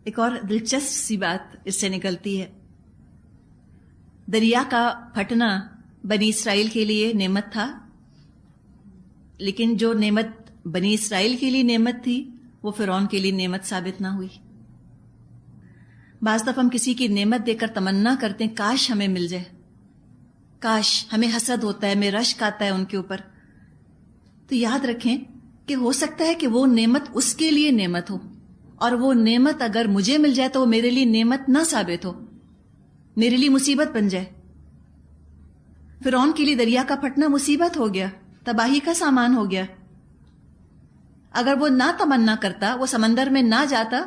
ایک اور دلچسپ سی بات اس سے نکلتی ہے. دریا کا پھٹنا بنی اسرائیل کے لیے نعمت تھا، لیکن جو نعمت بنی اسرائیل کے لیے نعمت تھی وہ فرعون کے لیے نعمت ثابت نہ ہوئی. بعض دفعہ ہم کسی کی نعمت دے کر تمنا کرتے ہیں کاش ہمیں مل جائے، کاش. ہمیں حسد ہوتا ہے، ہمیں رشک آتا ہے ان کے اوپر. تو یاد رکھیں کہ ہو سکتا ہے کہ وہ نعمت اس کے لیے نعمت ہو، اور وہ نعمت اگر مجھے مل جائے تو وہ میرے لیے نعمت نہ ثابت ہو، میرے لیے مصیبت بن جائے. فرعون کے لیے دریا کا پھٹنا مصیبت ہو گیا، تباہی کا سامان ہو گیا. اگر وہ نہ تمنا کرتا، وہ سمندر میں نہ جاتا،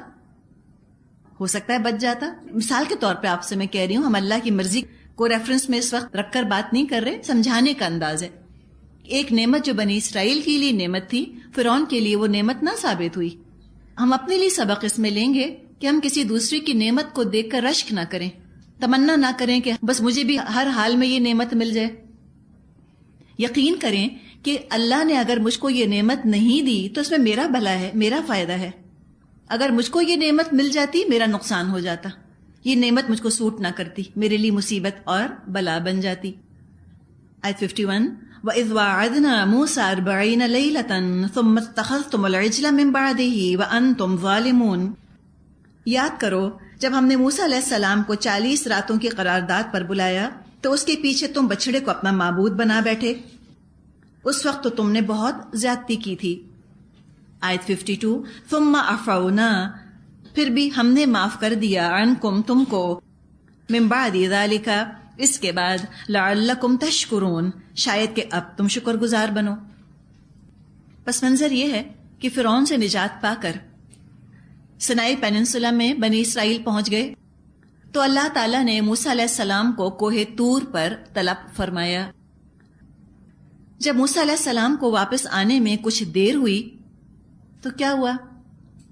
ہو سکتا ہے بچ جاتا. مثال کے طور پہ آپ سے میں کہہ رہی ہوں، ہم اللہ کی مرضی کو ریفرنس میں اس وقت رکھ کر بات نہیں کر رہے، سمجھانے کا انداز ہے. ایک نعمت جو بنی اسرائیل کے لیے نعمت تھی، فرعون کے لیے وہ نعمت نہ ثابت ہوئی. ہم اپنے لیے سبق اس میں لیں گے کہ ہم کسی دوسرے کی نعمت کو دیکھ کر رشک نہ کریں، تمنا نہ کریں کہ بس مجھے بھی ہر حال میں یہ نعمت مل جائے. یقین کریں کہ اللہ نے اگر مجھ کو یہ نعمت نہیں دی تو اس میں میرا بھلا ہے، میرا فائدہ ہے. اگر مجھ کو یہ نعمت مل جاتی میرا نقصان ہو جاتا، یہ نعمت مجھ کو سوٹ نہ کرتی، میرے لیے مصیبت اور بلا بن جاتی. آیت 51 وَإِذْ وَاعَدْنَا مُوسَىٰ 40 لَيْلَةً ثُمَّ اتَّخَذْتُمُ الْعِجْلَ مِن بَعْدِهِ وَأَنْتُمْ ظَالِمُونَ. یاد کرو جب ہم نے موسیٰ علیہ السلام کو 40 راتوں کی قرارداد پر بلایا تو اس کے پیچھے تم بچڑے کو اپنا معبود بنا بیٹھے. اس وقت تو تم نے بہت زیادتی کی تھی. آیت 52 ثُمَّ عَفَوْنَا، پھر بھی ہم نے معاف کر دیا، عنکم تم کو، من بعد ذالک، اس کے بعد، لعلکم تشکرون، شاید کہ اب تم شکر گزار بنو. پس منظر یہ ہے کہ فرعون سے نجات پا کر سینائی پیننسولا میں بنی اسرائیل پہنچ گئے تو اللہ تعالیٰ نے موسیٰ علیہ السلام کو کوہ طور پر طلب فرمایا. جب موسیٰ علیہ السلام کو واپس آنے میں کچھ دیر ہوئی تو کیا ہوا؟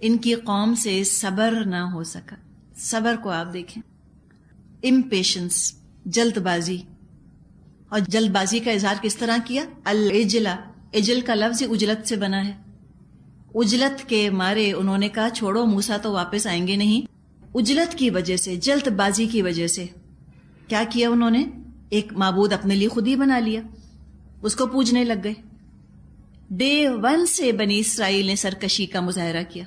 ان کی قوم سے صبر نہ ہو سکا. صبر کو آپ دیکھیں، امپیشنس، جلد بازی. اور جلد بازی کا اظہار کس طرح کیا؟ العجلہ، اجل کا لفظ اجلت سے بنا ہے. اجلت کے مارے انہوں نے کہا چھوڑو موسیٰ تو واپس آئیں گے نہیں. اجلت کی وجہ سے، جلد بازی کی وجہ سے کیا کیا انہوں نے؟ ایک معبود اپنے لیے خود ہی بنا لیا، اس کو پوجنے لگ گئے. ڈے 1 سے بنی اسرائیل نے سرکشی کا مظاہرہ کیا.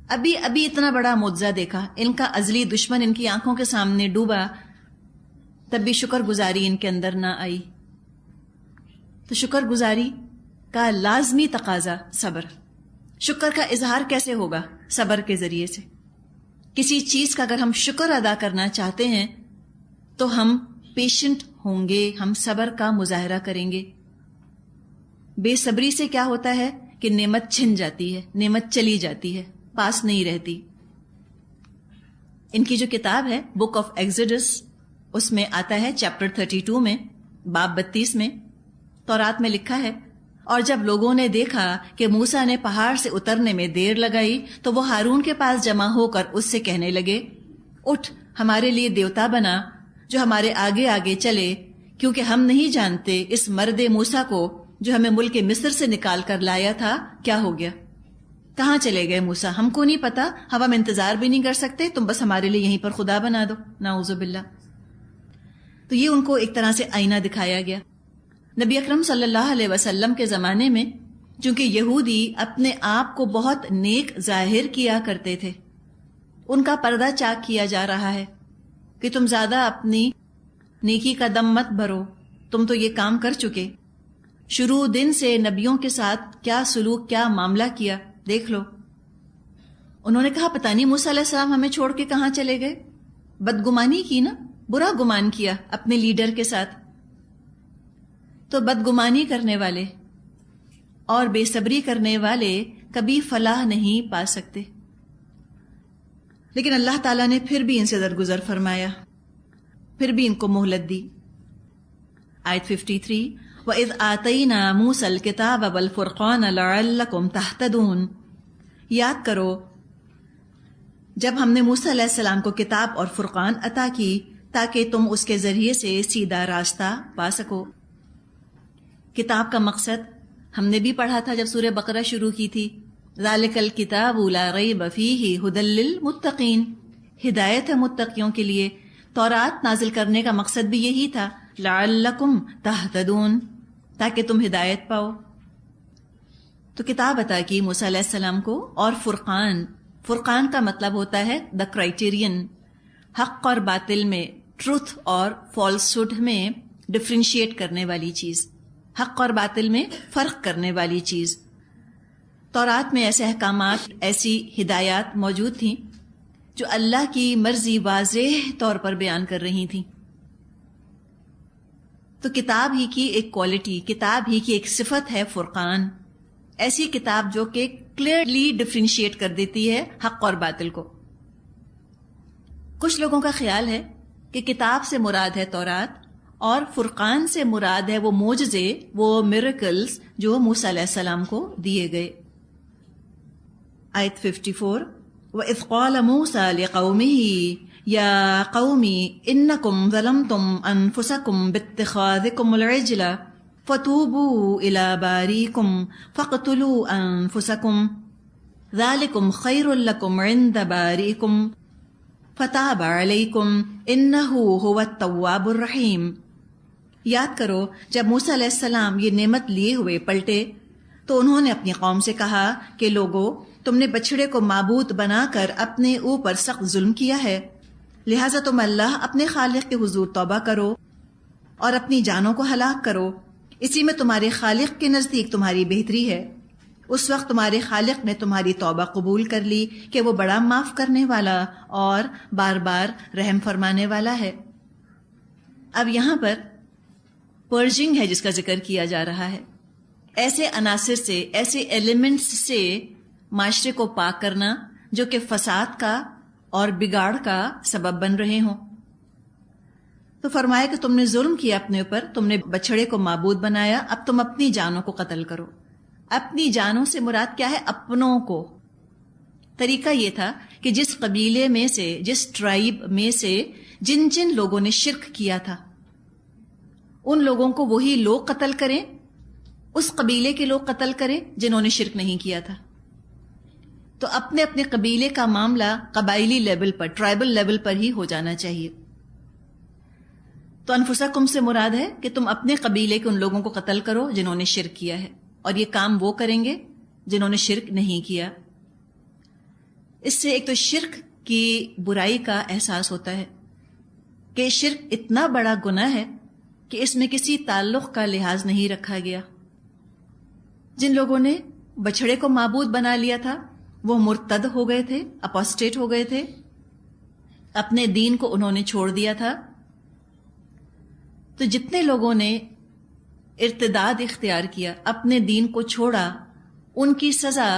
ابھی اتنا بڑا معجزہ دیکھا، ان کا ازلی دشمن ان کی آنکھوں کے سامنے ڈوبا، تب بھی شکر گزاری ان کے اندر نہ آئی. تو شکر گزاری کا لازمی تقاضا صبر. شکر کا اظہار کیسے ہوگا؟ صبر کے ذریعے سے. کسی چیز کا اگر ہم شکر ادا کرنا چاہتے ہیں تو ہم پیشنٹ ہوں گے، ہم صبر کا مظاہرہ کریں گے. بے صبری سے کیا ہوتا ہے کہ نعمت چھن جاتی ہے، نعمت چلی جاتی ہے، پاس نہیں رہتی. ان کی جو کتاب ہے بک آف ایگزوڈس، اس میں آتا ہے چیپٹر 32 میں، باب 32 میں، تورات میں لکھا ہے، اور جب لوگوں نے دیکھا کہ موسیٰ نے پہاڑ سے اترنے میں دیر لگائی تو وہ ہارون کے پاس جمع ہو کر اس سے کہنے لگے، اٹھ ہمارے لیے دیوتا بنا جو ہمارے آگے آگے چلے، کیونکہ ہم نہیں جانتے اس مرد موسیٰ کو جو ہمیں ملک مصر سے نکال کر لایا تھا کیا ہو گیا، کہاں چلے گئے موسیٰ، ہم کو نہیں پتا، ہم انتظار بھی نہیں کر سکتے، تم بس ہمارے لیے یہیں پر خدا بنا دو، نعوذ باللہ. تو یہ ان کو ایک طرح سے آئینہ دکھایا گیا. نبی اکرم صلی اللہ علیہ وسلم کے زمانے میں چونکہ یہودی اپنے آپ کو بہت نیک ظاہر کیا کرتے تھے، ان کا پردہ چاک کیا جا رہا ہے کہ تم زیادہ اپنی نیکی کا دم مت بھرو، تم تو یہ کام کر چکے. شروع دن سے نبیوں کے ساتھ کیا سلوک، کیا معاملہ کیا، دیکھ لو. انہوں نے کہا پتہ نہیں موسیٰ علیہ السلام ہمیں چھوڑ کے کہاں چلے گئے. بدگمانی کی نا، برا گمان کیا اپنے لیڈر کے ساتھ. تو بدگمانی کرنے والے اور بے صبری کرنے والے کبھی فلاح نہیں پا سکتے. لیکن اللہ تعالیٰ نے پھر بھی ان سے درگزر فرمایا، پھر بھی ان کو مہلت دی. آیت 53 وَإِذْ آتَيْنَا مُوسَى الْكِتَابَ وَالْفُرْقَانَ لَعَلَّكُمْ تَهْتَدُونَ. یاد کرو جب ہم نے موسیٰ علیہ السلام کو کتاب اور فرقان عطا کی تاکہ تم اس کے ذریعے سے سیدھا راستہ پا سکو. کتاب کا مقصد ہم نے بھی پڑھا تھا جب سورہ بقرہ شروع کی تھی، ذالک الکتاب لا ریب فیہ ھدی للمتقین، ہدایت ہے متقیوں کے لیے۔ تورات نازل کرنے کا مقصد بھی یہی تھا، لعلکم تہتدون، تاکہ تم ہدایت پاؤ۔ تو کتاب عطا کی موسیٰ علیہ السلام کو، اور فرقان، فرقان کا مطلب ہوتا ہے دا کرائٹیرین، حق اور باطل میں، ٹروتھ اور فالسہڈ میں ڈفرینشیٹ کرنے والی چیز، حق اور باطل میں فرق کرنے والی چیز۔ تورات میں ایسے احکامات، ایسی ہدایات موجود تھیں جو اللہ کی مرضی واضح طور پر بیان کر رہی تھیں۔ تو کتاب ہی کی ایک کوالٹی، کتاب ہی کی ایک صفت ہے فرقان، ایسی کتاب جو کہ کلیئرلی ڈفرینشیٹ کر دیتی ہے حق اور باطل کو۔ کچھ لوگوں کا خیال ہے کہ کتاب سے مراد ہے تورات، اور فرقان سے مراد ہے وہ معجزے، وہ میریکلز جو موسیٰ علیہ السلام کو دیے گئے۔ آیت 54، وَإِذْ قَالَ مُوسَىٰ لِقَوْمِهِ يَا قَوْمِ إِنَّكُمْ ظَلَمْتُمْ أَنفُسَكُمْ بِاتِّخَاذِكُمُ الْعِجْلَ فَتُوبُوا إِلَىٰ بَارِئِكُمْ فَاقْتُلُوا أَنفُسَكُمْ ذَلِكُمْ خَيْرٌ لَكُمْ عِندَ بَارِئِكُمْ فَتَابَ عَلَيْكُمْ إِنَّهُ هُوَ التَّوَّابُ الرَّحِيمُ۔ یاد کرو جب موسیٰ علیہ السلام یہ نعمت لیے ہوئے پلٹے تو انہوں نے اپنی قوم سے کہا کہ لوگو، تم نے بچڑے کو معبود بنا کر اپنے اوپر سخت ظلم کیا ہے، لہٰذا تم اللہ اپنے خالق کے حضور توبہ کرو اور اپنی جانوں کو ہلاک کرو، اسی میں تمہارے خالق کے نزدیک تمہاری بہتری ہے۔ اس وقت تمہارے خالق نے تمہاری توبہ قبول کر لی کہ وہ بڑا معاف کرنے والا اور بار بار رحم فرمانے والا ہے۔ اب یہاں پر پرجنگ ہے جس کا ذکر کیا جا رہا ہے، ایسے عناصر سے، ایسے ایلیمنٹس سے معاشرے کو پاک کرنا جو کہ فساد کا اور بگاڑ کا سبب بن رہے ہوں۔ تو فرمایا کہ تم نے ظلم کیا اپنے اوپر، تم نے بچڑے کو معبود بنایا، اب تم اپنی جانوں کو قتل کرو۔ اپنی جانوں سے مراد کیا ہے؟ اپنوں کو۔ طریقہ یہ تھا کہ جس قبیلے میں سے، جس ٹرائب میں سے جن جن لوگوں نے شرک کیا تھا ان لوگوں کو وہی لوگ قتل کریں، اس قبیلے کے لوگ قتل کریں جنہوں نے شرک نہیں کیا تھا۔ تو اپنے اپنے قبیلے کا معاملہ قبائلی لیول پر، ٹرائبل لیول پر ہی ہو جانا چاہیے۔ تو انفسکم سے مراد ہے کہ تم اپنے قبیلے کے ان لوگوں کو قتل کرو جنہوں نے شرک کیا ہے، اور یہ کام وہ کریں گے جنہوں نے شرک نہیں کیا۔ اس سے ایک تو شرک کی برائی کا احساس ہوتا ہے کہ شرک اتنا بڑا گناہ ہے کہ اس میں کسی تعلق کا لحاظ نہیں رکھا گیا۔ جن لوگوں نے بچھڑے کو معبود بنا لیا تھا وہ مرتد ہو گئے تھے، اپوسٹیٹ ہو گئے تھے، اپنے دین کو انہوں نے چھوڑ دیا تھا۔ تو جتنے لوگوں نے ارتداد اختیار کیا، اپنے دین کو چھوڑا، ان کی سزا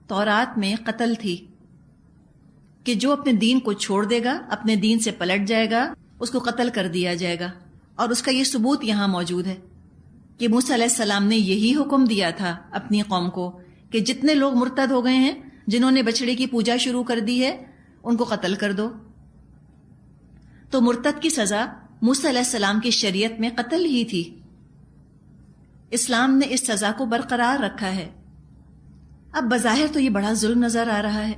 تورات میں قتل تھی، کہ جو اپنے دین کو چھوڑ دے گا، اپنے دین سے پلٹ جائے گا، اس کو قتل کر دیا جائے گا۔ اور اس کا یہ ثبوت یہاں موجود ہے کہ موسیٰ علیہ السلام نے یہی حکم دیا تھا اپنی قوم کو کہ جتنے لوگ مرتد ہو گئے ہیں، جنہوں نے بچڑے کی پوجا شروع کر دی ہے، ان کو قتل کر دو۔ تو مرتد کی سزا موسیٰ علیہ السلام کی شریعت میں قتل ہی تھی۔ اسلام نے اس سزا کو برقرار رکھا ہے۔ اب بظاہر تو یہ بڑا ظلم نظر آ رہا ہے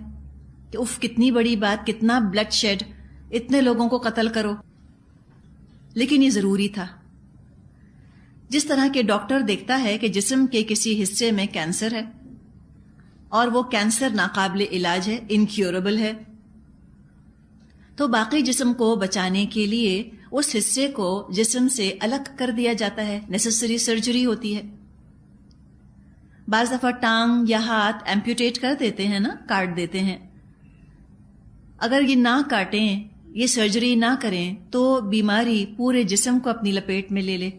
کہ اف کتنی بڑی بات، کتنا بلڈ شیڈ، اتنے لوگوں کو قتل کرو، لیکن یہ ضروری تھا۔ جس طرح کہ ڈاکٹر دیکھتا ہے کہ جسم کے کسی حصے میں کینسر ہے اور وہ کینسر ناقابل علاج ہے، انکیوربل ہے، تو باقی جسم کو بچانے کے لیے اس حصے کو جسم سے الگ کر دیا جاتا ہے، نیسیسری سرجری ہوتی ہے۔ بعض دفعہ ٹانگ یا ہاتھ ایمپیوٹیٹ کر دیتے ہیں نا، کاٹ دیتے ہیں۔ اگر یہ نہ کاٹیں، یہ سرجری نہ کریں تو بیماری پورے جسم کو اپنی لپیٹ میں لے لے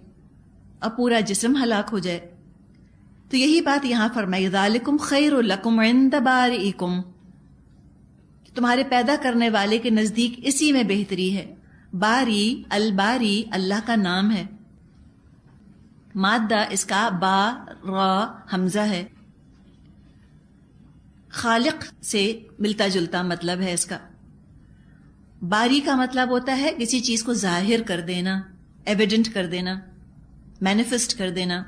اور پورا جسم ہلاک ہو جائے۔ تو یہی بات یہاں فرمائی، ذالکم خیر لکم عند بارئکم، تمہارے پیدا کرنے والے کے نزدیک اسی میں بہتری ہے۔ باری، الباری اللہ کا نام ہے، مادہ اس کا با را حمزہ ہے، خالق سے ملتا جلتا مطلب ہے اس کا۔ باری کا مطلب ہوتا ہے کسی چیز کو ظاہر کر دینا، ایویڈنٹ کر دینا، مینیفیسٹ کر دینا۔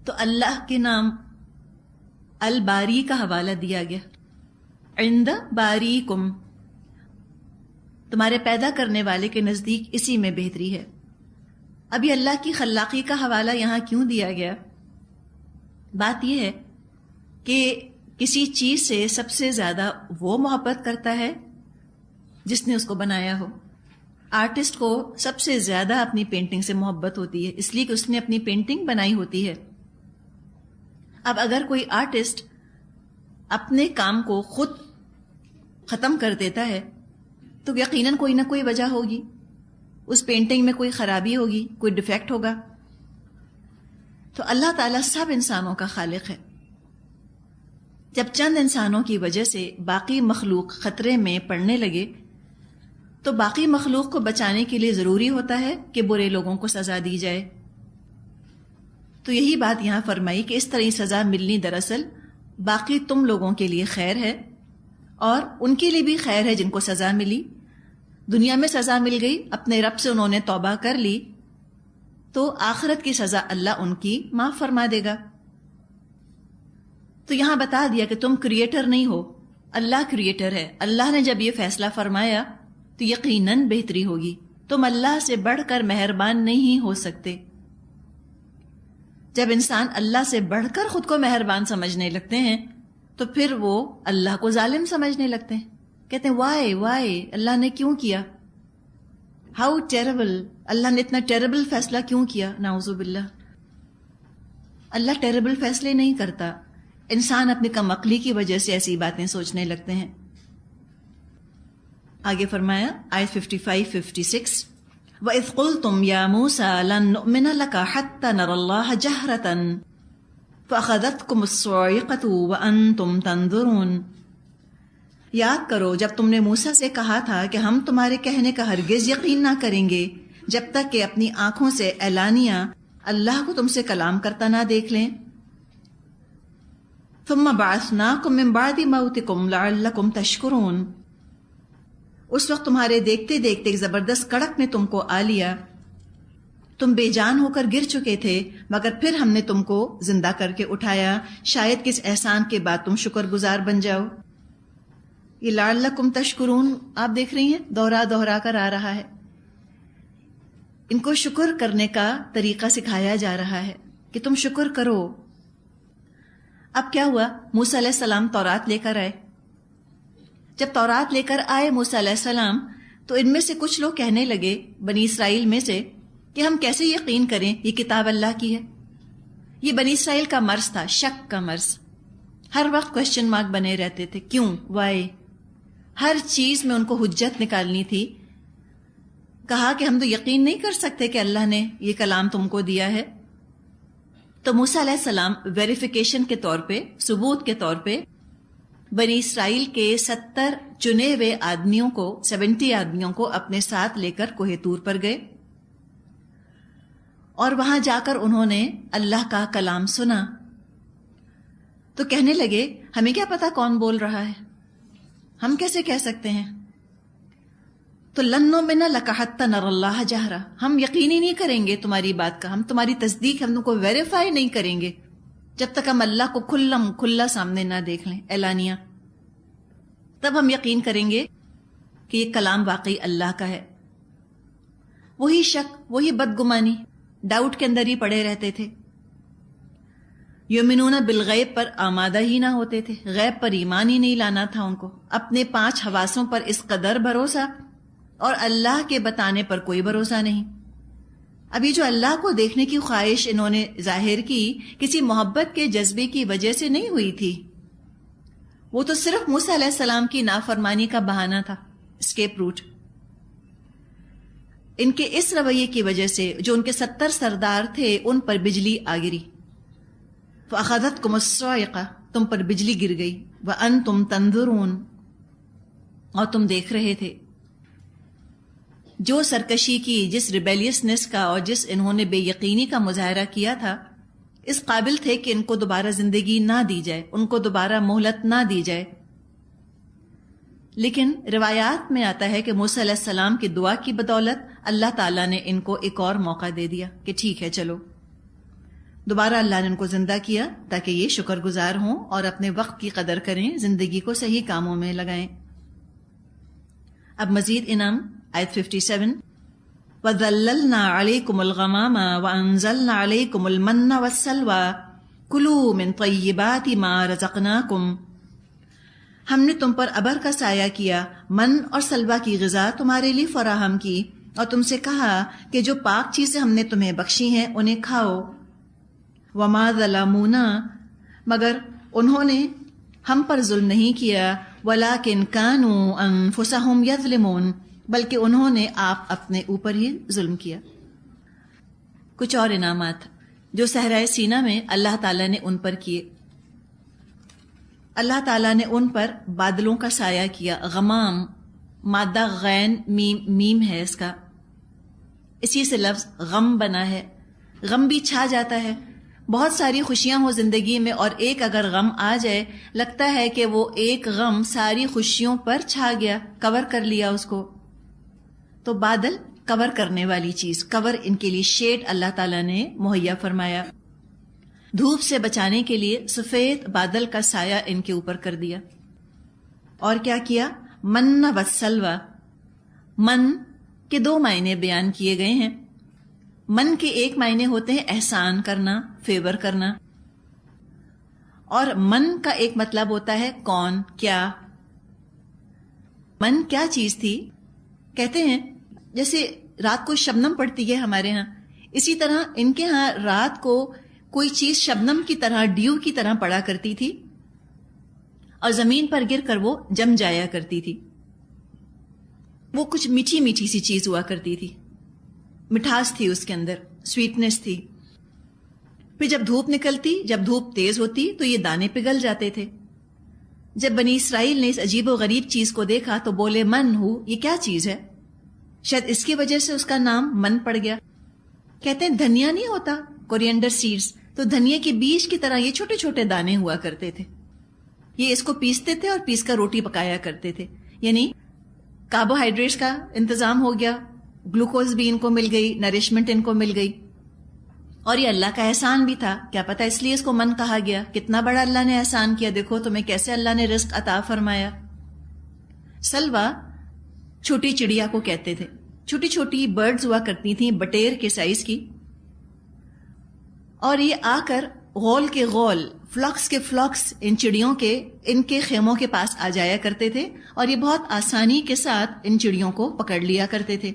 تو اللہ کے نام الباری کا حوالہ دیا گیا. عند باریکم، تمہارے پیدا کرنے والے کے نزدیک اسی میں بہتری ہے. ابھی اللہ کی خلاقی کا حوالہ یہاں کیوں دیا گیا؟ بات یہ ہے کہ کسی چیز سے سب سے زیادہ وہ محبت کرتا ہے جس نے اس کو بنایا ہو. آرٹسٹ کو سب سے زیادہ اپنی پینٹنگ سے محبت ہوتی ہے، اس لیے کہ اس نے اپنی پینٹنگ بنائی ہوتی ہے. اب اگر کوئی آرٹسٹ اپنے کام کو خود ختم کر دیتا ہے تو یقیناً کوئی نہ کوئی وجہ ہوگی، اس پینٹنگ میں کوئی خرابی ہوگی، کوئی ڈیفیکٹ ہوگا. تو اللہ تعالیٰ سب انسانوں کا خالق ہے. جب چند انسانوں کی وجہ سے باقی مخلوق خطرے میں پڑنے لگے تو باقی مخلوق کو بچانے کے لیے ضروری ہوتا ہے کہ برے لوگوں کو سزا دی جائے. تو یہی بات یہاں فرمائی کہ اس طرح سزا ملنی دراصل باقی تم لوگوں کے لیے خیر ہے اور ان کے لیے بھی خیر ہے جن کو سزا ملی. دنیا میں سزا مل گئی، اپنے رب سے انہوں نے توبہ کر لی، تو آخرت کی سزا اللہ ان کی معاف فرما دے گا. تو یہاں بتا دیا کہ تم کریٹر نہیں ہو، اللہ کریٹر ہے. اللہ نے جب یہ فیصلہ فرمایا تو یقیناً بہتری ہوگی. تم اللہ سے بڑھ کر مہربان نہیں ہو سکتے. جب انسان اللہ سے بڑھ کر خود کو مہربان سمجھنے لگتے ہیں تو پھر وہ اللہ کو ظالم سمجھنے لگتے ہیں. کہتے ہیں وائی اللہ نے کیوں کیا، ہاؤ ٹیربل، اللہ نے اتنا ٹیربل فیصلہ کیوں کیا. نعوذ باللہ، اللہ ٹیربل فیصلے نہیں کرتا. انسان اپنی کم عقلی کی وجہ سے ایسی باتیں سوچنے لگتے ہیں. آگے فرمایا آیت 55-56 وَإِذْ قُلْتُمْ يَا مُوسَىٰ لَن نُؤْمِنَ لَكَ حَتَّىٰ نَرَى اللَّهَ جَهْرَةً فَأَخَذَتْكُمُ الصَّاعِقَةُ وَأَنْتُمْ تَنظُرُونَ. یاد کرو جب تم نے موسیٰ سے کہا تھا کہ ہم تمہارے کہنے کا ہرگز یقین نہ کریں گے جب تک کہ اپنی آنکھوں سے اعلانیہ اللہ کو تم سے کلام کرتا نہ دیکھ لیں. ثُمَّ بَعَثْنَاكُم مِّن بَعْدِ مَوْتِكُمْ لَعَلَّكُمْ تَشْكُرُونَ. اس وقت تمہارے دیکھتے دیکھتے ایک زبردست کڑک نے تم کو آ لیا، تم بے جان ہو کر گر چکے تھے، مگر پھر ہم نے تم کو زندہ کر کے اٹھایا، شاید کس احسان کے بعد تم شکر گزار بن جاؤ. یہ لعلکم تشکرون آپ دیکھ رہی ہیں دوہرا کر آ رہا ہے. ان کو شکر کرنے کا طریقہ سکھایا جا رہا ہے کہ تم شکر کرو. اب کیا ہوا؟ موسیٰ علیہ السلام تورات لے کر آئے. جب تورات لے کر آئے موسیٰ علیہ السلام تو ان میں سے کچھ لوگ کہنے لگے بنی اسرائیل میں سے کہ ہم کیسے یقین کریں یہ کتاب اللہ کی ہے. یہ بنی اسرائیل کا مرض تھا، شک کا مرض. ہر وقت کوشچن مارک بنے رہتے تھے، کیوں، وائی. ہر چیز میں ان کو حجت نکالنی تھی. کہا کہ ہم تو یقین نہیں کر سکتے کہ اللہ نے یہ کلام تم کو دیا ہے. تو موسیٰ علیہ السلام ویریفیکیشن کے طور پہ، ثبوت کے طور پہ بنی اسرائیل کے 70 چنے ہوئے آدمیوں کو 70 آدمیوں کو اپنے ساتھ لے کر کوہ طور پر گئے اور وہاں جا کر انہوں نے اللہ کا کلام سنا. تو کہنے لگے ہمیں کیا پتا کون بول رہا ہے، ہم کیسے کہہ سکتے ہیں. تو لن نؤمن لک حتی نری اللہ جہرا، ہم یقین ہی نہیں کریں گے تمہاری بات کا، ہم تمہاری تصدیق ہم کو ویریفائی نہیں کریں گے جب تک ہم اللہ کو کھلا سامنے نہ دیکھ لیں اعلانیہ. تب ہم یقین کریں گے کہ یہ کلام واقعی اللہ کا ہے. وہی شک، وہی بدگمانی، ڈاؤٹ کے اندر ہی پڑے رہتے تھے. یؤمنون بالغیب پر آمادہ ہی نہ ہوتے تھے، غیب پر ایمان ہی نہیں لانا تھا ان کو. اپنے 5 حواسوں پر اس قدر بھروسہ اور اللہ کے بتانے پر کوئی بھروسہ نہیں. ابھی جو اللہ کو دیکھنے کی خواہش انہوں نے ظاہر کی کسی محبت کے جذبے کی وجہ سے نہیں ہوئی تھی، وہ تو صرف موسیٰ علیہ السلام کی نافرمانی کا بہانہ تھا، اسکیپ روٹ. ان کے اس رویے کی وجہ سے جو ان کے 70 سردار تھے ان پر بجلی آ گری. فَأَخَذَتْكُمُ الصَّاعِقَةُ، تم پر بجلی گر گئی. وَأَنْتُمْ تَنْظُرُونَ، اور تم دیکھ رہے تھے. جو سرکشی کی، جس ریبیلیسنس کا اور جس انہوں نے بے یقینی کا مظاہرہ کیا تھا، اس قابل تھے کہ ان کو دوبارہ زندگی نہ دی جائے، ان کو دوبارہ مہلت نہ دی جائے. لیکن روایات میں آتا ہے کہ موسیٰ علیہ السلام کی دعا کی بدولت اللہ تعالیٰ نے ان کو ایک اور موقع دے دیا کہ ٹھیک ہے چلو. دوبارہ اللہ نے ان کو زندہ کیا تاکہ یہ شکر گزار ہوں اور اپنے وقت کی قدر کریں، زندگی کو صحیح کاموں میں لگائیں۔ اب مزید انعام، آیت 57، وَذَلَّلْنَا عَلَيْكُمُ الْغَمَامَ وَأَنزَلْنَا عَلَيْكُمُ الْمَنَّ وَالسَّلْوَىٰ كُلُوا مِن طَيِّبَاتِ مَا رَزَقْنَاكُمْ، ہم نے تم پر ابر کا سایہ کیا، من اور سلوہ کی غذا تمہارے لیے فراہم کی، اور تم سے کہا کہ جو پاک چیزیں ہم نے تمہیں بخشی ہیں انہیں کھاؤ۔ وَمَا ظَلَمُونَا، مگر انہوں نے ہم پر ظلم نہیں کیا، وَلَٰكِن كَانُوا أَنفُسَهُمْ يَظْلِمُونَ، بلکہ انہوں نے آپ اپنے اوپر ہی ظلم کیا۔ کچھ اور انعامات جو صحرائے سینا میں اللہ تعالیٰ نے ان پر کیے۔ اللہ تعالیٰ نے ان پر بادلوں کا سایہ کیا، غمام، مادہ غین میم ہے اس کا، اسی سے لفظ غم بنا ہے، غم بھی چھا جاتا ہے۔ بہت ساری خوشیاں ہو زندگی میں اور ایک اگر غم آ جائے، لگتا ہے کہ وہ ایک غم ساری خوشیوں پر چھا گیا، کور کر لیا اس کو۔ تو بادل کور کرنے والی چیز، کور ان کے لیے شیڈ اللہ تعالیٰ نے مہیا فرمایا۔ دھوپ سے بچانے کے لیے سفید بادل کا سایہ ان کے اوپر کر دیا۔ اور کیا کیا؟ من والسلوى، من کے دو معنی بیان کیے گئے ہیں۔ من کے ایک معنی ہوتے ہیں احسان کرنا، فیور کرنا، اور من کا ایک مطلب ہوتا ہے کون، کیا۔ من کیا چیز تھی؟ کہتے ہیں جیسے رات کو شبنم پڑتی ہے ہمارے ہاں، اسی طرح ان کے ہاں رات کو کوئی چیز شبنم کی طرح، ڈیو کی طرح پڑا کرتی تھی اور زمین پر گر کر وہ جم جایا کرتی تھی۔ وہ کچھ میٹھی میٹھی سی چیز ہوا کرتی تھی، مٹھاس تھی اس کے اندر، سویٹنس تھی۔ پھر جب دھوپ نکلتی، جب دھوپ تیز ہوتی تو یہ دانے پگھل جاتے تھے۔ جب بنی اسرائیل نے اس عجیب و غریب چیز کو دیکھا تو بولے من ہو، یہ کیا چیز ہے؟ شاید اس کی وجہ سے اس کا نام من پڑ گیا۔ کہتے ہیں دھنیا نہیں ہوتا، کورینڈر سیڈز، تو دھنیا کے بیج کی طرح یہ چھوٹے چھوٹے دانے ہوا کرتے تھے۔ یہ اس کو پیستے تھے اور پیس کر روٹی پکایا کرتے تھے، یعنی کاربوہائیڈریٹس کا انتظام ہو گیا، گلوکوز بھی ان کو مل گئی، نرشمنٹ ان کو مل گئی، اور یہ اللہ کا احسان بھی تھا، کیا پتہ اس لیے اس کو من کہا گیا۔ کتنا بڑا اللہ نے احسان کیا، دیکھو تمہیں کیسے اللہ نے رزق عطا فرمایا۔ سلوہ چھوٹی چڑیا کو کہتے تھے، چھوٹی چھوٹی برڈز ہوا کرتی تھیں، بٹیر کے سائز کی، اور یہ آ کر غول کے غول، فلاکس کے فلاکس ان چڑیوں کے، ان کے خیموں کے پاس آ جایا کرتے تھے، اور یہ بہت آسانی کے ساتھ ان چڑیوں کو پکڑ لیا کرتے تھے۔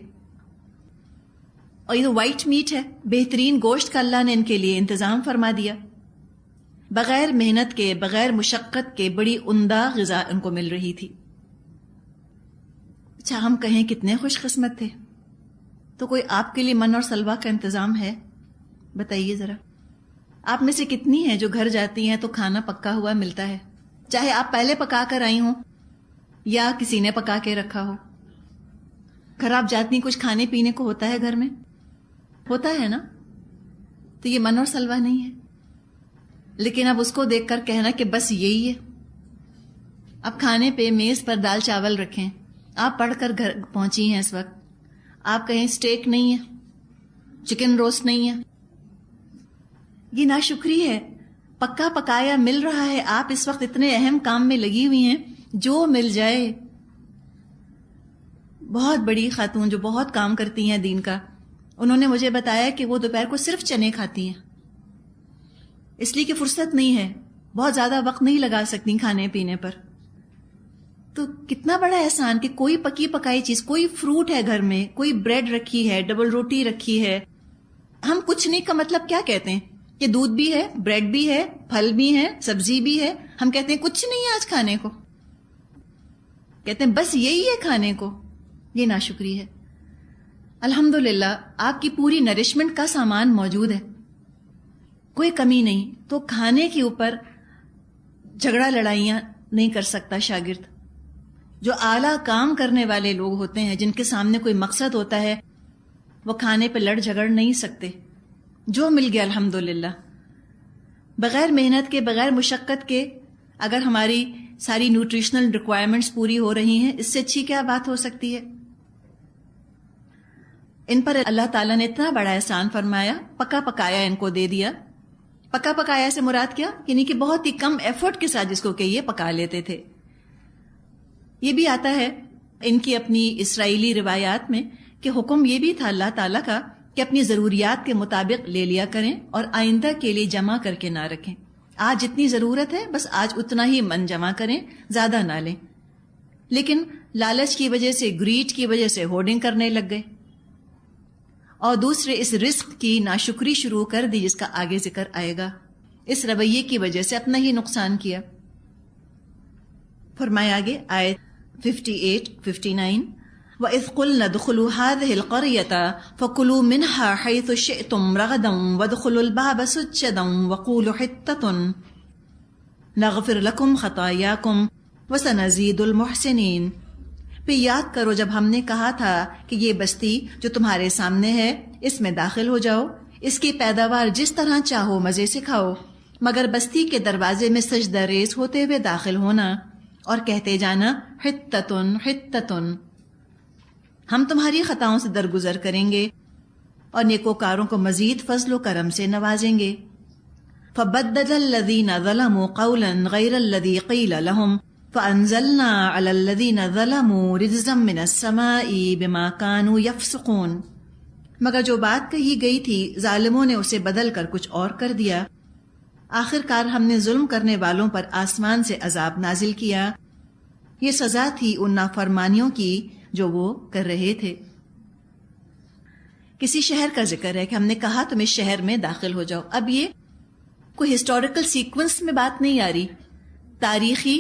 اور یہ تو وائٹ میٹ ہے، بہترین گوشت کا اللہ نے ان کے لیے انتظام فرما دیا، بغیر محنت کے، بغیر مشقت کے، بڑی عمدہ غذا ان کو مل رہی تھی۔ اچھا ہم کہیں کتنے خوش قسمت تھے۔ تو کوئی آپ کے لیے من اور سلوہ کا انتظام ہے؟ بتائیے ذرا۔ آپ میں سے کتنی ہیں جو گھر جاتی ہیں تو کھانا پکا ہوا ملتا ہے، چاہے آپ پہلے پکا کر آئی ہوں یا کسی نے پکا کے رکھا ہو۔ گھر آپ جاتی ہیں، کچھ کھانے پینے کو ہوتا ہے، گھر میں ہوتا ہے نا، تو یہ من اور سلوہ نہیں ہے۔ لیکن اب اس کو دیکھ کر کہنا کہ بس یہی ہے۔ اب کھانے پہ میز پر دال چاول رکھیں، آپ پڑھ کر گھر پہنچی ہیں اس وقت، آپ کہیں اسٹیک نہیں ہے، چکن روسٹ نہیں ہے، یہ ناشکری ہے۔ پکا پکایا مل رہا ہے، آپ اس وقت اتنے اہم کام میں لگی ہوئی ہیں، جو مل جائے۔ بہت بڑی خاتون جو بہت کام کرتی ہیں دین کا، انہوں نے مجھے بتایا کہ وہ دوپہر کو صرف چنے کھاتی ہیں، اس لیے کہ فرصت نہیں ہے، بہت زیادہ وقت نہیں لگا سکتی کھانے پینے پر۔ تو کتنا بڑا احسان کہ کوئی پکی پکائی چیز، کوئی فروٹ ہے گھر میں، کوئی بریڈ رکھی ہے، ڈبل روٹی رکھی ہے۔ ہم کچھ نہیں کا مطلب کیا کہتے ہیں کہ دودھ بھی ہے، بریڈ بھی ہے، پھل بھی ہے، سبزی بھی ہے، ہم کہتے ہیں کچھ نہیں ہے آج کھانے کو، کہتے ہیں بس یہی ہے کھانے کو۔ یہ ناشکری ہے۔ الحمدللہ آپ کی پوری نرشمنٹ کا سامان موجود ہے، کوئی کمی نہیں۔ تو کھانے کے اوپر جھگڑا لڑائیاں نہیں کر سکتا شاگرد۔ جو اعلیٰ کام کرنے والے لوگ ہوتے ہیں، جن کے سامنے کوئی مقصد ہوتا ہے، وہ کھانے پہ لڑ جھگڑ نہیں سکتے۔ جو مل گیا الحمدللہ، بغیر محنت کے، بغیر مشقت کے، اگر ہماری ساری نیوٹریشنل ریکوائرمنٹس پوری ہو رہی ہیں، اس سے اچھی کیا بات ہو سکتی ہے۔ ان پر اللہ تعالیٰ نے اتنا بڑا احسان فرمایا، پکا پکایا ان کو دے دیا، پکا پکایا سے مراد کیا؟ یعنی کہ بہت ہی کم ایفرٹ کے ساتھ جس کو کہ یہ پکا لیتے تھے. یہ بھی آتا ہے ان کی اپنی اسرائیلی روایات میں کہ حکم یہ بھی تھا اللہ تعالیٰ کا کہ اپنی ضروریات کے مطابق لے لیا کریں اور آئندہ کے لیے جمع کر کے نہ رکھیں. آج جتنی ضرورت ہے بس آج اتنا ہی من جمع کریں، زیادہ نہ لیں. لیکن لالچ کی وجہ سے، گریڈ کی وجہ سے ہورڈنگ کرنے لگ گئے، اور دوسرے اس رزق کی ناشکری شروع کر دی جس کا آگے ذکر آئے گا. اس رویے کی وجہ سے اپنا ہی نقصان کیا. فرمایا آگے آیت 58-59 وَإِذْ قُلْنَا ادْخُلُوا هَٰذِهِ الْقَرْيَةَ فَكُلُوا مِنْهَا حَيْثُ شِئْتُمْ رَغَدًا وَادْخُلُوا الْبَابَ سُجَّدًا وَقُولُوا حِطَّةٌ نَغْفِرْ لَكُمْ خَطَايَاكُمْ وَسَنَزِيدُ الْمُحْسِنِينَ. پھر یاد کرو جب ہم نے کہا تھا کہ یہ بستی جو تمہارے سامنے ہے اس میں داخل ہو جاؤ، اس کی پیداوار جس طرح چاہو مزے سے کھاؤ، مگر بستی کے دروازے میں سجدہ ریز ہوتے ہوئے داخل ہونا اور کہتے جانا حطتن حطتن، ہم تمہاری خطاؤں سے درگزر کریں گے اور نیکوکاروں کو مزید فضل و کرم سے نوازیں گے. فبدل الذین ظلموا قولا غیر الذی قیل لهم فانزلنا علی الذین ظلموا رجزا من السماء بما كانوا یفسقون. مگر جو بات کہی گئی تھی ظالموں نے اسے بدل کر کچھ اور کر دیا. آخر کار ہم نے ظلم کرنے والوں پر آسمان سے عذاب نازل کیا. یہ سزا تھی ان نافرمانیوں کی جو وہ کر رہے تھے. کسی شہر کا ذکر ہے کہ ہم نے کہا تم اس شہر میں داخل ہو جاؤ. اب یہ کوئی ہسٹوریکل سیکوینس میں بات نہیں آ رہی، تاریخی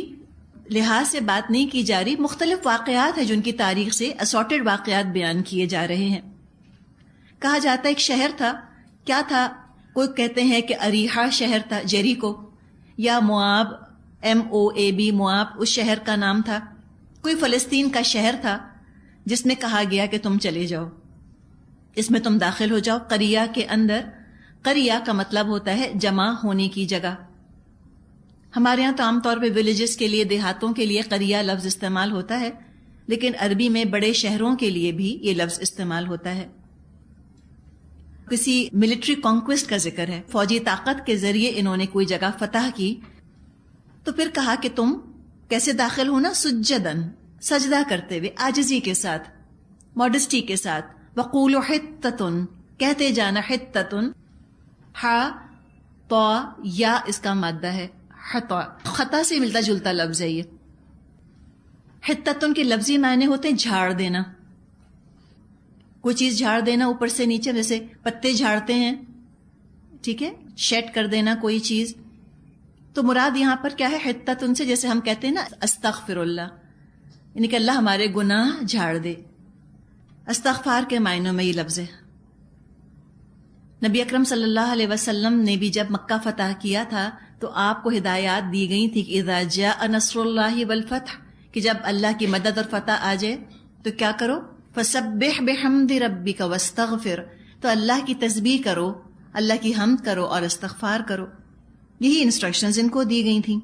لحاظ سے بات نہیں کی جا رہی. مختلف واقعات ہیں جن کی تاریخ سے اسارٹڈ واقعات بیان کیے جا رہے ہیں. کہا جاتا ہے ایک شہر تھا. کیا تھا؟ کوئی کہتے ہیں کہ اریحا شہر تھا، جیریکو، یا مواب، MOAB، مواب اس شہر کا نام تھا. کوئی فلسطین کا شہر تھا جس میں کہا گیا کہ تم چلے جاؤ، اس میں تم داخل ہو جاؤ. قریہ کے اندر، قریہ کا مطلب ہوتا ہے جمع ہونے کی جگہ. ہمارے یہاں تو عام طور پہ ولیجز کے لیے، دیہاتوں کے لیے قریہ لفظ استعمال ہوتا ہے، لیکن عربی میں بڑے شہروں کے لیے بھی یہ لفظ استعمال ہوتا ہے. کسی ملٹری کانکویسٹ کا ذکر ہے، فوجی طاقت کے ذریعے انہوں نے کوئی جگہ فتح کی. تو پھر کہا کہ تم کیسے داخل ہونا؟ سجدن، سجدہ کرتے ہوئے، عاجزی کے ساتھ، ماڈسٹی کے ساتھ. وقولوا حطتن، کہتے جانا حطتن. ہا تو یا اس کا مادہ ہے، حطا، خطا سے ملتا جلتا لفظ ہے یہ. حطتن کے لفظی معنی ہوتے ہیں جھاڑ دینا. کوئی چیز جھاڑ دینا اوپر سے نیچے، جیسے پتے جھاڑتے ہیں، ٹھیک ہے، شیڈ کر دینا کوئی چیز. تو مراد یہاں پر کیا ہے؟ حطتن سے جیسے ہم کہتے ہیں نا استغفر اللہ، یعنی کہ اللہ ہمارے گناہ جھاڑ دے. استغفار کے معنوں میں یہ لفظ ہے. نبی اکرم صلی اللہ علیہ وسلم نے بھی جب مکہ فتح کیا تھا تو آپ کو ہدایات دی گئی تھی کہ اذا جاء نصر اللہ والفتح، کہ جب اللہ کی مدد اور فتح آ جائے تو کیا کرو؟ فسبح بحمد ربک واستغفر، تو اللہ کی تسبیح کرو، اللہ کی حمد کرو اور استغفار کرو. یہی انسٹرکشنز ان کو دی گئی تھیں.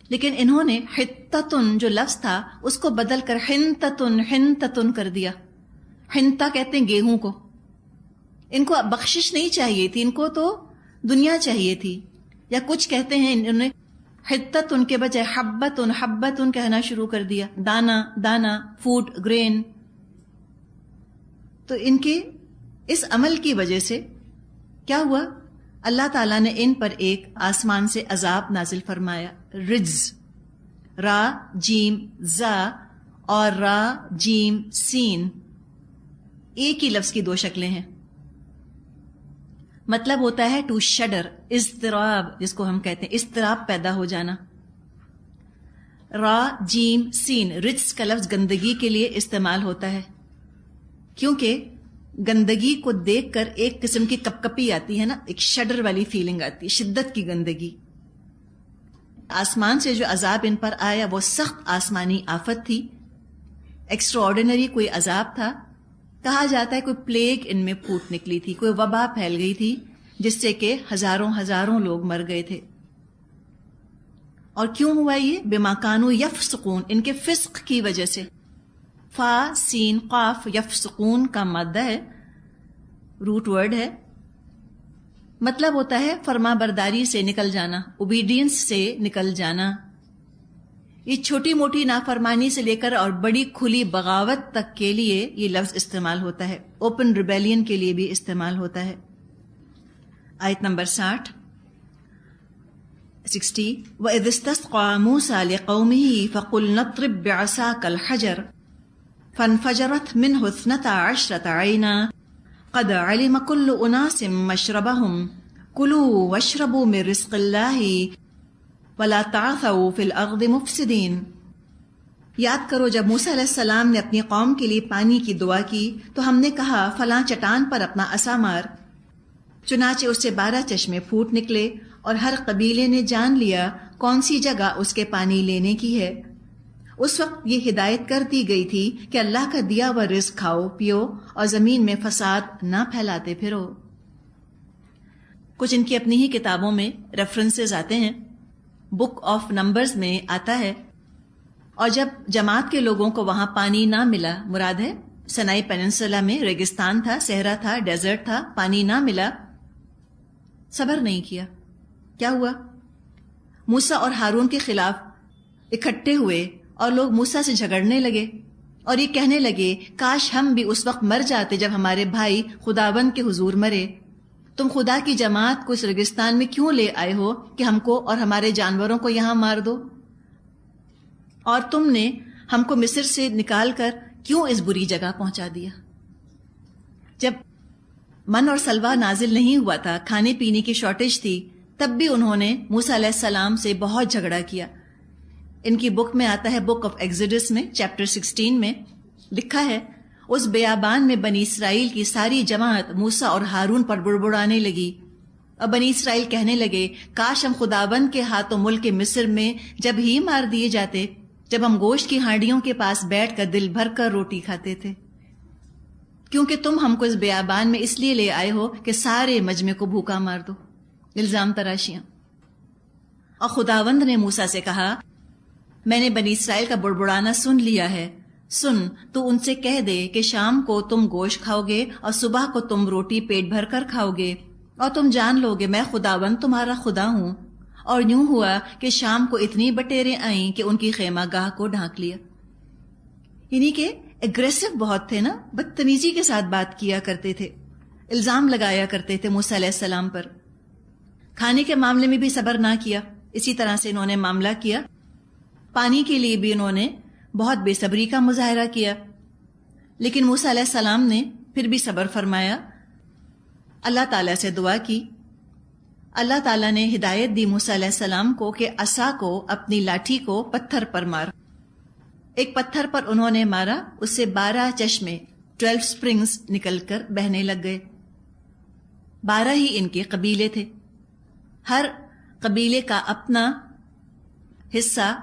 لیکن انہوں نے حطتن جو لفظ تھا اس کو بدل کر حنتتن، حنتتن کر دیا. حنتا کہتے ہیں گیہوں کو. ان کو بخشش نہیں چاہیے تھی، ان کو تو دنیا چاہیے تھی. یا کچھ کہتے ہیں انہوں نے حطتن کے بجائے حبتن، حبتن کہنا شروع کر دیا. دانا، دانا، فوڈ، گرین. تو ان کے اس عمل کی وجہ سے کیا ہوا؟ اللہ تعالیٰ نے ان پر ایک آسمان سے عذاب نازل فرمایا. رجز، را جیم زا اور را جیم سین، ایک ہی لفظ کی دو شکلیں ہیں. مطلب ہوتا ہے ٹو شڈر، اضطراب جس کو ہم کہتے ہیں، اضطراب پیدا ہو جانا. را جیم سین، رجز کا لفظ گندگی کے لیے استعمال ہوتا ہے، کیونکہ گندگی کو دیکھ کر ایک قسم کی کپ کپی آتی ہے نا، ایک شڈر والی فیلنگ آتی ہے، شدت کی گندگی. آسمان سے جو عذاب ان پر آیا وہ سخت آسمانی آفت تھی، ایکسٹرا آرڈینری کوئی عذاب تھا. کہا جاتا ہے کوئی پلیگ ان میں پھوٹ نکلی تھی، کوئی وبا پھیل گئی تھی جس سے کہ ہزاروں ہزاروں لوگ مر گئے تھے. اور کیوں ہوا یہ؟ بما کانوا یفسقون، ان کے فسق کی وجہ سے. فا سین قاف، یفسقون کا مادہ ہے، روٹ ورڈ ہے. مطلب ہوتا ہے فرما برداری سے نکل جانا، اوبیڈینس سے نکل جانا. یہ چھوٹی موٹی نافرمانی سے لے کر اور بڑی کھلی بغاوت تک کے لیے یہ لفظ استعمال ہوتا ہے. اوپن ریبیلین کے لیے بھی استعمال ہوتا ہے. آیت نمبر 60 وَإِذِ اسْتَسْقَىٰ مُوسَىٰ لِقَوْمِهِ فَقُلْنَا اضْرِب بِّعَصَاكَ الْحَجَرَ فَانْفَجَرَتْ مِنْهُ 12 عَيْنًا قَدْ عَلِمَ كُلُّ أُنَاسٍ مَّشْرَبَهُمْ كُلُوا وَاشْرَبُوا مِن رِّزْقِ اللَّهِ وَلَا تَعْثَوْا فِي الْأَرْضِ مُفْسِدِينَ. یاد کرو جب موسیٰ علیہ السلام نے اپنی قوم کے لیے پانی کی دعا کی تو ہم نے کہا فلاں چٹان پر اپنا عصا مار. چنانچہ اس سے 12 چشمے پھوٹ نکلے اور ہر قبیلے نے جان لیا کون سی جگہ اس کے پانی لینے کی ہے. اس وقت یہ ہدایت کر دی گئی تھی کہ اللہ کا دیا ہوا رزق کھاؤ پیو اور زمین میں فساد نہ پھیلاتے پھرو. کچھ ان کی اپنی ہی کتابوں میں ریفرنسز آتے ہیں. بک آف نمبرز میں آتا ہے اور جب جماعت کے لوگوں کو وہاں پانی نہ ملا، مراد ہے سنائی پیننسولا میں ریگستان تھا، صحرا تھا، ڈیزرٹ تھا، پانی نہ ملا، صبر نہیں کیا. کیا ہوا؟ موسیٰ اور ہارون کے خلاف اکٹھے ہوئے اور لوگ موسیٰ سے جھگڑنے لگے اور یہ کہنے لگے کاش ہم بھی اس وقت مر جاتے جب ہمارے بھائی خداوند کے حضور مرے. تم خدا کی جماعت کو اس ریگستان میں کیوں لے آئے ہو کہ ہم کو اور ہمارے جانوروں کو یہاں مار دو؟ اور تم نے ہم کو مصر سے نکال کر کیوں اس بری جگہ پہنچا دیا؟ جب من اور سلوہ نازل نہیں ہوا تھا، کھانے پینے کی شارٹیج تھی، تب بھی انہوں نے موسیٰ علیہ السلام سے بہت جھگڑا کیا. ان کی بک میں آتا ہے، بک آف ایگزوڈس میں چیپٹر 16 میں لکھا ہے اس بیابان میں بنی اسرائیل کی ساری جماعت موسیٰ اور ہارون پر بڑبڑانے لگی اور بنی اسرائیل کہنے لگے کاش ہم خداوند کے ہاتھوں ملک مصر میں جب ہی مار دیے جاتے، جب ہم گوشت کی ہانڈیوں کے پاس بیٹھ کر دل بھر کر روٹی کھاتے تھے. کیونکہ تم ہم کو اس بیابان میں اس لیے لے آئے ہو کہ سارے مجمع کو بھوکا مار دو. الزام تراشیاں. اور خداوند نے موسیٰ سے کہا میں نے بنی اسرائیل کا بڑبڑانا سن لیا ہے، سن تو ان سے کہہ دے کہ شام کو تم گوشت کھاؤ گے اور صبح کو تم روٹی پیٹ بھر کر کھاؤ گے اور تم جان لو گے میں خداوند تمہارا خدا ہوں. اور یوں ہوا کہ شام کو اتنی بٹیریں آئیں کہ ان کی خیمہ گاہ کو ڈھانک لیا. یعنی کہ اگریسو بہت تھے نا، بدتمیزی کے ساتھ بات کیا کرتے تھے، الزام لگایا کرتے تھے موسیٰ علیہ السلام پر. کھانے کے معاملے میں بھی صبر نہ کیا، اسی طرح سے انہوں نے معاملہ کیا. پانی کے لیے بھی انہوں نے بہت بے صبری کا مظاہرہ کیا، لیکن موسیٰ علیہ السلام نے پھر بھی صبر فرمایا. اللہ تعالیٰ سے دعا کی. اللہ تعالیٰ نے ہدایت دی موسیٰ علیہ السلام کو کہ عصا کو، اپنی لاٹھی کو پتھر پر مار. ایک پتھر پر انہوں نے مارا، اس سے 12 چشمے 12 سپرنگز نکل کر بہنے لگ گئے. 12 ہی ان کے قبیلے تھے، ہر قبیلے کا اپنا حصہ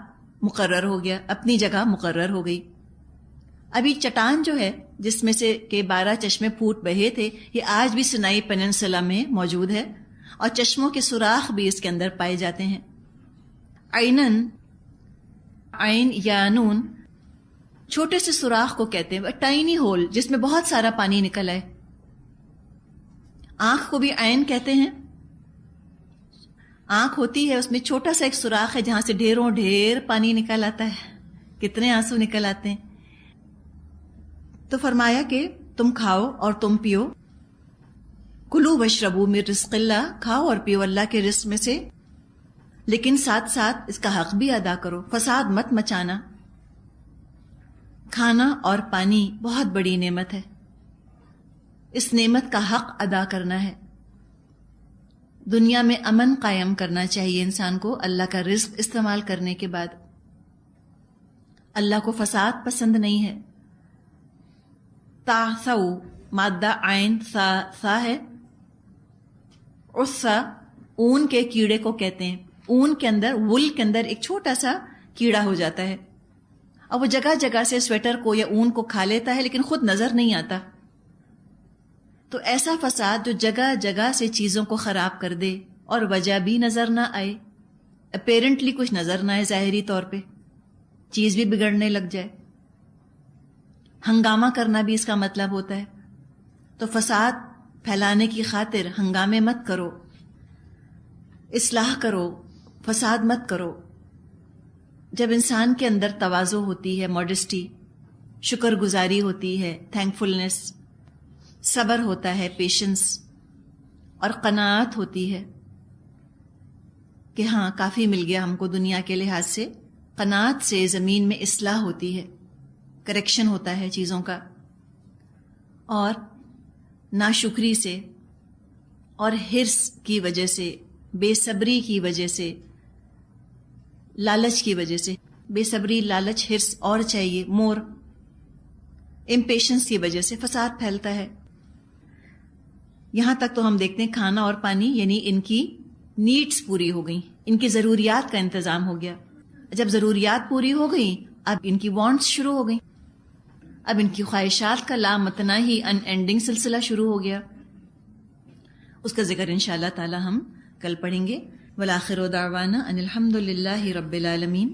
مقرر ہو گیا، اپنی جگہ مقرر ہو گئی. ابھی چٹان جو ہے جس میں سے کہ 12 چشمے پھوٹ بہے تھے، یہ آج بھی سنائی پیننسولا میں موجود ہے اور چشموں کے سوراخ بھی اس کے اندر پائے جاتے ہیں. عینن، عین یا نون، چھوٹے سے سوراخ کو کہتے ہیں، ٹائنی ہول جس میں بہت سارا پانی نکل آئے. آنکھ کو بھی عین کہتے ہیں. آنکھ ہوتی ہے، اس میں چھوٹا سا ایک سوراخ ہے جہاں سے ڈھیروں ڈھیر پانی نکل آتا ہے، کتنے آنسو نکل آتے ہیں. تو فرمایا کہ تم کھاؤ اور تم پیو. کلو واشربوا من رزق اللہ، کھاؤ اور پیو اللہ کے رزق میں سے، لیکن ساتھ ساتھ اس کا حق بھی ادا کرو، فساد مت مچانا. کھانا اور پانی بہت بڑی نعمت ہے، اس نعمت کا حق ادا کرنا ہے. دنیا میں امن قائم کرنا چاہیے انسان کو اللہ کا رزق استعمال کرنے کے بعد. اللہ کو فساد پسند نہیں ہے. تعثو مادہ عین سا ہے. عصا اون کے کیڑے کو کہتے ہیں. اون کے اندر، وول کے اندر ایک چھوٹا سا کیڑا ہو جاتا ہے اور وہ جگہ جگہ سے سویٹر کو یا اون کو کھا لیتا ہے لیکن خود نظر نہیں آتا. تو ایسا فساد جو جگہ جگہ سے چیزوں کو خراب کر دے اور وجہ بھی نظر نہ آئے، اپیرنٹلی کچھ نظر نہ آئے، ظاہری طور پہ چیز بھی بگڑنے لگ جائے. ہنگامہ کرنا بھی اس کا مطلب ہوتا ہے. تو فساد پھیلانے کی خاطر ہنگامے مت کرو، اصلاح کرو، فساد مت کرو. جب انسان کے اندر تواضع ہوتی ہے، ماڈسٹی، شکر گزاری ہوتی ہے، تھینکفلنس، صبر ہوتا ہے، پیشنس، اور قناعت ہوتی ہے کہ ہاں کافی مل گیا ہم کو دنیا کے لحاظ سے، قناعت سے زمین میں اصلاح ہوتی ہے، کریکشن ہوتا ہے چیزوں کا. اور ناشکری سے اور حرص کی وجہ سے، بے صبری کی وجہ سے، لالچ کی وجہ سے، بے صبری، لالچ، حرص، اور چاہیے، مور، امپیشنس کی وجہ سے فساد پھیلتا ہے. یہاں تک تو ہم دیکھتے ہیں کھانا اور پانی، یعنی ان کی نیڈز پوری ہو گئیں، ان کی ضروریات کا انتظام ہو گیا. جب ضروریات پوری ہو گئیں، اب ان کی وانٹس شروع ہو گئیں، اب ان کی خواہشات کا لامتناہی ان اینڈنگ سلسلہ شروع ہو گیا. اس کا ذکر انشاءاللہ تعالی ہم کل پڑھیں گے. والآخر دعوانا ان الحمد للہ رب العالمین.